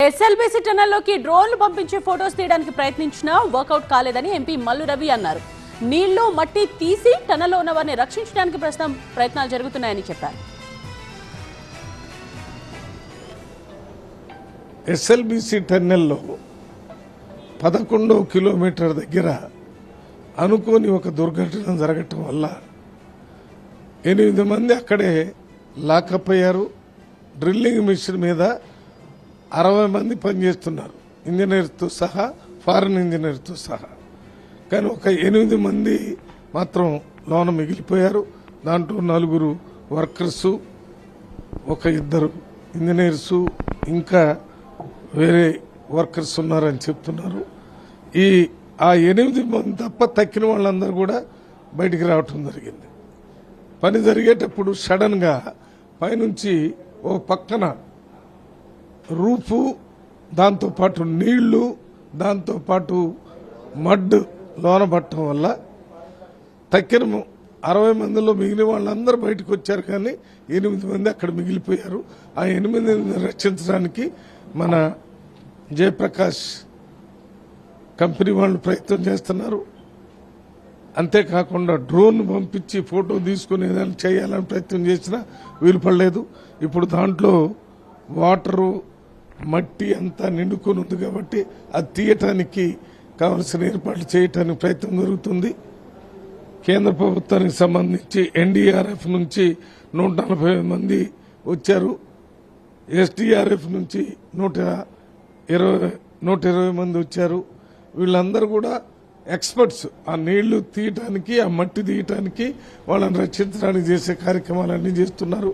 SLBC టన్నెల్లోకి డ్రోన్లు పంపించి photos తీయడానికి ప్రయత్నించినా వర్కౌట్ కాలేదని ఎంపీ మల్లు రవి అన్నారు. నీళ్లు మట్టి తీసి టన్నెల్లో ఉన్న వారిని రక్షించడానికి ప్రయత్నాలు జరుగుతున్నాయని చెప్పారు. ఎస్ఎల్బీసీ టన్నెల్లో 11వ కిలోమీటర్ దగ్గర అనుకోని ఒక దుర్ఘటన జరగటం వల్ల 8 మంది అక్కడే లాకప్ అయ్యారు. డ్రిల్లింగ్ మిషన్ మీద 60 మంది పనిచేస్తున్నారు, ఇంజనీర్తో సహా, ఫారెన్ ఇంజనీర్తో సహా. కానీ ఒక 8 మంది మాత్రం లోన మిగిలిపోయారు. దాంట్లో 4 వర్కర్సు, ఒక 2 ఇంజనీర్సు, ఇంకా వేరే వర్కర్స్ ఉన్నారని చెప్తున్నారు. ఆ 8 మంది తప్ప తక్కిన వాళ్ళందరూ కూడా బయటికి రావటం జరిగింది. పని జరిగేటప్పుడు సడన్గా పైనుంచి ఓ పక్కన రూఫు, దాంతోపాటు నీళ్లు, దాంతోపాటు మడ్ లోన పట్టడం వల్ల తక్కిన 60 మందిలో మిగిలిన వాళ్ళందరూ బయటకు వచ్చారు. కానీ 8 మంది అక్కడ మిగిలిపోయారు. ఆ 8 మందిని రక్షించడానికి మన జయప్రకాష్ కంపెనీ వాళ్ళు ప్రయత్నం చేస్తున్నారు. అంతేకాకుండా డ్రోన్ పంపించి ఫోటో తీసుకుని ఏదైనా చేయాలని ప్రయత్నం చేసినా వీలు పడలేదు. ఇప్పుడు దాంట్లో వాటరు, మట్టి అంతా నిండుకొని ఉంది కాబట్టి అది తీయటానికి కావలసిన ఏర్పాట్లు చేయటానికి ప్రయత్నం జరుగుతుంది. కేంద్ర ప్రభుత్వానికి సంబంధించి ఎన్డీఆర్ఎఫ్ నుంచి 140 మంది వచ్చారు. ఎస్డీఆర్ఎఫ్ నుంచి 120 మంది వచ్చారు. వీళ్ళందరూ కూడా ఎక్స్పర్ట్స్. ఆ నీళ్లు తీయటానికి, ఆ మట్టి తీయటానికి, వాళ్ళని రక్షించడానికి చేసే కార్యక్రమాలన్నీ చేస్తున్నారు.